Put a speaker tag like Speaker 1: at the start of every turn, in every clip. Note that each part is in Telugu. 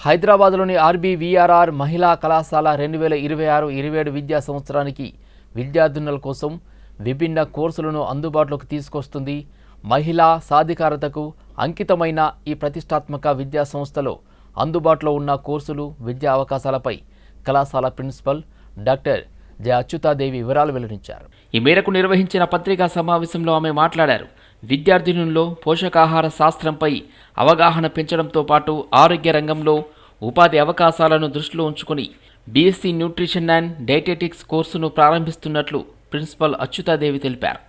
Speaker 1: హైదరాబాద్లోని ఆర్బీవీఆర్ఆర్ మహిళా కళాశాల 2026-27 విద్యా సంవత్సరానికి విద్యార్థినుల కోసం విభిన్న కోర్సులను అందుబాటులోకి తీసుకొస్తుంది. మహిళా సాధికారతకు అంకితమైన ఈ ప్రతిష్టాత్మక విద్యా సంస్థలో అందుబాటులో ఉన్న కోర్సులు, విద్యా అవకాశాలపై కళాశాల ప్రిన్సిపల్ డాక్టర్ జె అచ్యుతాదేవి వివరాలు వెల్లడించారు. ఈ మేరకు నిర్వహించిన పత్రికా సమావేశంలో ఆమె మాట్లాడారు. విద్యార్థినుల్లో పోషకాహార శాస్త్రంపై అవగాహన పెంచడంతో పాటు ఆరోగ్య రంగంలో ఉపాధి అవకాశాలను దృష్టిలో ఉంచుకొని బీఎస్సీ న్యూట్రిషన్ అండ్ డైటెటిక్స్ కోర్సును ప్రారంభిస్తున్నట్లు ప్రిన్సిపల్ అచ్యుతాదేవి తెలిపారు.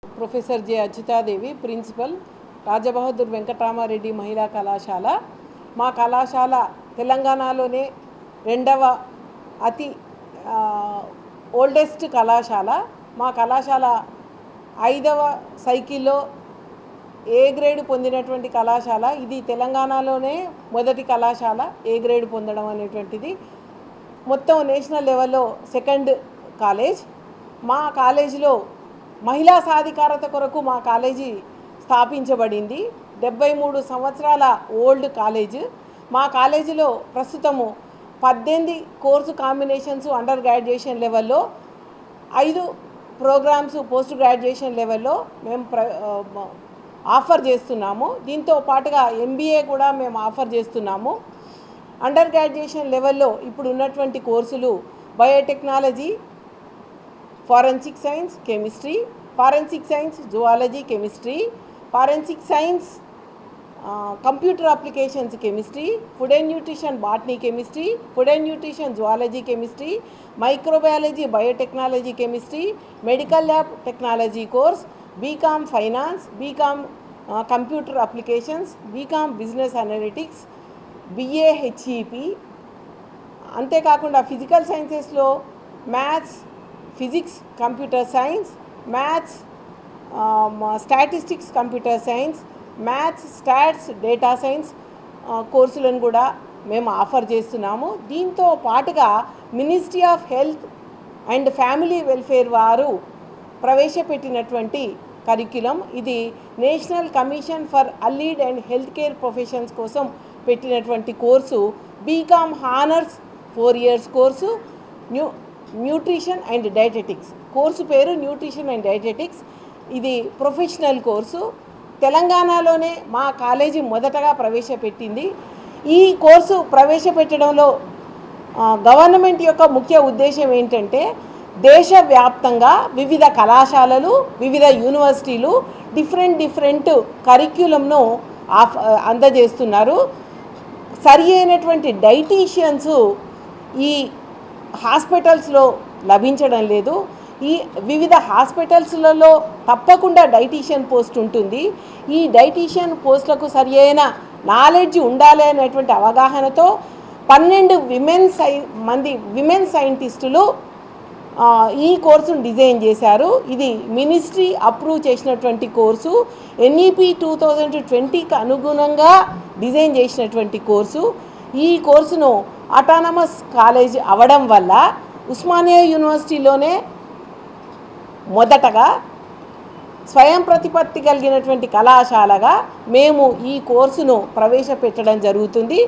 Speaker 2: Professor J Achyutadevi, principal, Rajabahadur Venkataramareddy మహిళా కళాశాల. మా కళాశాల తెలంగాణలోనే రెండవ అతి ఓల్డెస్ట్ కళాశాల. మా కళాశాల 5వ సైకిల్లో ఏ గ్రేడ్ పొందినటువంటి కళాశాల. ఇది తెలంగాణలోనే మొదటి కళాశాల ఏ గ్రేడ్ పొందడం అనేటువంటిది. మొత్తం నేషనల్ లెవెల్లో సెకండ్ కాలేజ్. మా కాలేజీలో మహిళా సాధికారత కొరకు మా కాలేజీ స్థాపించబడింది. 73 సంవత్సరాల ఓల్డ్ కాలేజ్. మా కాలేజీలో ప్రస్తుతము 18 కోర్సు కాంబినేషన్స్ అండర్ గ్రాడ్యుయేషన్ లెవెల్లో, 5 ప్రోగ్రామ్స్ పోస్ట్ గ్రాడ్యుయేషన్ లెవెల్లో మేము ఆఫర్ చేస్తున్నాము. దీంతో పాటుగా ఎంబీఏ కూడా మేము ఆఫర్ చేస్తున్నాము. అండర్ గ్రాడ్యుయేషన్ లెవెల్లో ఇప్పుడు ఉన్నటువంటి కోర్సులు biotechnology, forensic science, chemistry, forensic science, zoology, chemistry, forensic science, computer applications chemistry, food and nutrition botany chemistry, food and nutrition zoology chemistry, microbiology biotechnology chemistry, medical lab technology course, BCom finance, BCom computer applications, BCom business analytics, BA HEP. అంతేకాకుండా ఫిజికల్ సైన్సెస్లో maths, physics, computer science, maths, statistics, computer science, maths, stats, data science కోర్సులను కూడా మేము ఆఫర్ చేస్తున్నాము. దీంతో పాటుగా ministry of health and family welfare వారు ప్రవేశపెట్టినటువంటి కరిక్యులం ఇది national commission for allied and health care professions కోసం పెట్టినటువంటి course. BCom honours 4 years course, nutrition and dietetics. Course పేరు న్యూట్రిషన్ అండ్ డైటెటిక్స్. ఇది ప్రొఫెషనల్ కోర్సు. తెలంగాణలోనే మా కాలేజీ మొదటగా ప్రవేశపెట్టింది. ఈ కోర్సు ప్రవేశపెట్టడంలో గవర్నమెంట్ యొక్క ముఖ్య ఉద్దేశం ఏంటంటే, దేశవ్యాప్తంగా వివిధ కళాశాలలు, వివిధ యూనివర్సిటీలు డిఫరెంట్ కరిక్యులంను అందజేస్తున్నారు. సరి అయినటువంటి డైటీషియన్స్ ఈ హాస్పిటల్స్లో లభించడం లేదు. ఈ వివిధ హాస్పిటల్స్లలో తప్పకుండా డైటీషియన్ పోస్ట్ ఉంటుంది. ఈ డైటీషియన్ పోస్టులకు సరి అయిన నాలెడ్జ్ ఉండాలి అనేటువంటి అవగాహనతో 12 విమెన్ సైంటిస్టులు ఈ కోర్సును డిజైన్ చేశారు. ఇది మినిస్ట్రీ అప్రూవ్ చేసినటువంటి కోర్సు. ఎన్ఈపి 2020కి అనుగుణంగా డిజైన్ చేసినటువంటి కోర్సు. ఈ కోర్సును అటానమస్ కాలేజ్ అవడం వల్ల ఉస్మానియా యూనివర్సిటీలోనే మొదటగా స్వయం ప్రతిపత్తి కలిగినటువంటి కళాశాలగా మేము ఈ కోర్సును ప్రవేశపెట్టడం జరుగుతుంది.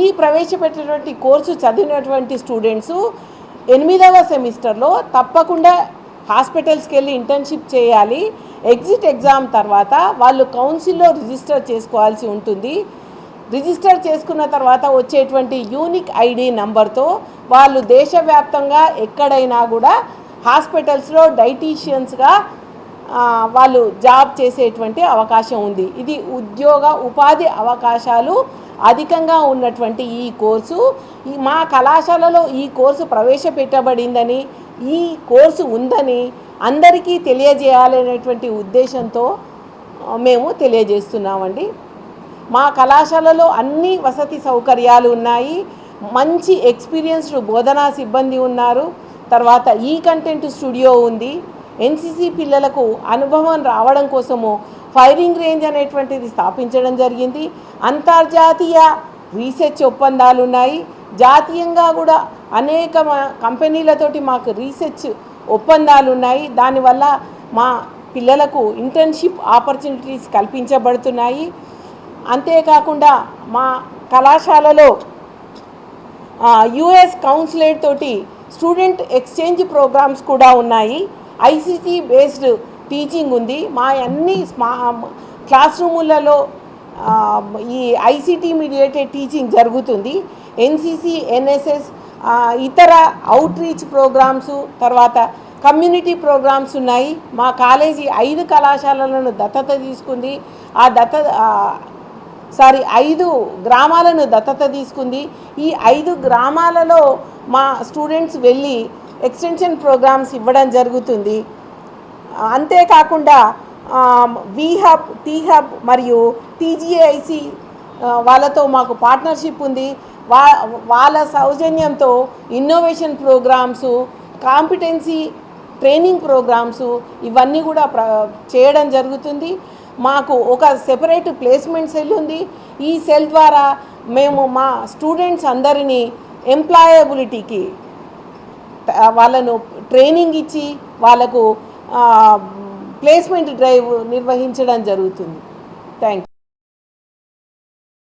Speaker 2: ఈ ప్రవేశపెట్టినటువంటి కోర్సు చదివినటువంటి స్టూడెంట్సు 8వ సెమిస్టర్లో తప్పకుండా హాస్పిటల్స్కి వెళ్ళి ఇంటర్న్షిప్ చేయాలి. ఎగ్జిట్ ఎగ్జామ్ తర్వాత వాళ్ళు కౌన్సిల్లో రిజిస్టర్ చేసుకోవాల్సి ఉంటుంది. రిజిస్టర్ చేసుకున్న తర్వాత వచ్చేటువంటి యూనిక్ ఐడి నంబర్తో వాళ్ళు దేశవ్యాప్తంగా ఎక్కడైనా కూడా హాస్పిటల్స్లో డైటీషియన్స్గా వాళ్ళు జాబ్ చేసేటువంటి అవకాశం ఉంది. ఇది ఉపాధి అవకాశాలు అధికంగా ఉన్నటువంటి ఈ కోర్సు. మా కళాశాలలో ఈ కోర్సు ప్రవేశపెట్టబడిందని, ఈ కోర్సు ఉందని అందరికీ తెలియజేయాలనేటువంటి ఉద్దేశంతో మేము తెలియజేస్తున్నామండి. మా కళాశాలలో అన్ని వసతి సౌకర్యాలు ఉన్నాయి. మంచి ఎక్స్పీరియన్స్డ్ బోధనా సిబ్బంది ఉన్నారు. తర్వాత ఈ కంటెంట్ స్టూడియో ఉంది. ఎన్సిసి పిల్లలకు అనుభవం రావడం కోసము ఫైరింగ్ రేంజ్ అనేటువంటిది స్థాపించడం జరిగింది. అంతర్జాతీయ రీసెర్చ్ ఒప్పందాలు ఉన్నాయి. జాతీయంగా కూడా అనేక కంపెనీలతోటి మాకు రీసెర్చ్ ఒప్పందాలు ఉన్నాయి. దానివల్ల మా పిల్లలకు ఇంటర్న్షిప్ ఆపర్చునిటీస్ కల్పించబడుతున్నాయి. అంతేకాకుండా మా కళాశాలలో యుఎస్ కౌన్సిలేట్ తోటి స్టూడెంట్ ఎక్స్చేంజ్ ప్రోగ్రామ్స్ కూడా ఉన్నాయి. ఐసిటి బేస్డ్ టీచింగ్ ఉంది. మా అన్ని క్లాస్ రూములలో ఈ ఐసిటి మీడియేటెడ్ టీచింగ్ జరుగుతుంది. ఎన్సిసి, ఎన్ఎస్ఎస్, ఇతర అవుట్ రీచ్ ప్రోగ్రామ్స్, తర్వాత కమ్యూనిటీ ప్రోగ్రామ్స్ ఉన్నాయి. మా కాలేజీ 5 కళాశాలలను దత్తత తీసుకుంది. 5 గ్రామాలను దత్తత తీసుకుంది. ఈ 5 గ్రామాలలో మా స్టూడెంట్స్ వెళ్ళి ఎక్స్టెన్షన్ ప్రోగ్రామ్స్ ఇవ్వడం జరుగుతుంది. అంతేకాకుండా విహబ్, టీహబ్ మరియు టీజీఐసి వాళ్ళతో మాకు పార్ట్నర్షిప్ ఉంది. వాళ్ళ సౌజన్యంతో innovation programmes, competency training programmes ఇవన్నీ కూడా చేయడం జరుగుతుంది. మాకు ఒక సెపరేట్ ప్లేస్మెంట్ సెల్ ఉంది. ఈ సెల్ ద్వారా మేము మా స్టూడెంట్స్ అందరినీ ఎంప్లాయబిలిటీకి వాళ్ళను ట్రైనింగ్ ఇచ్చి వాళ్ళకు ప్లేస్మెంట్ డ్రైవ్ నిర్వహించడం జరుగుతుంది. Thank you.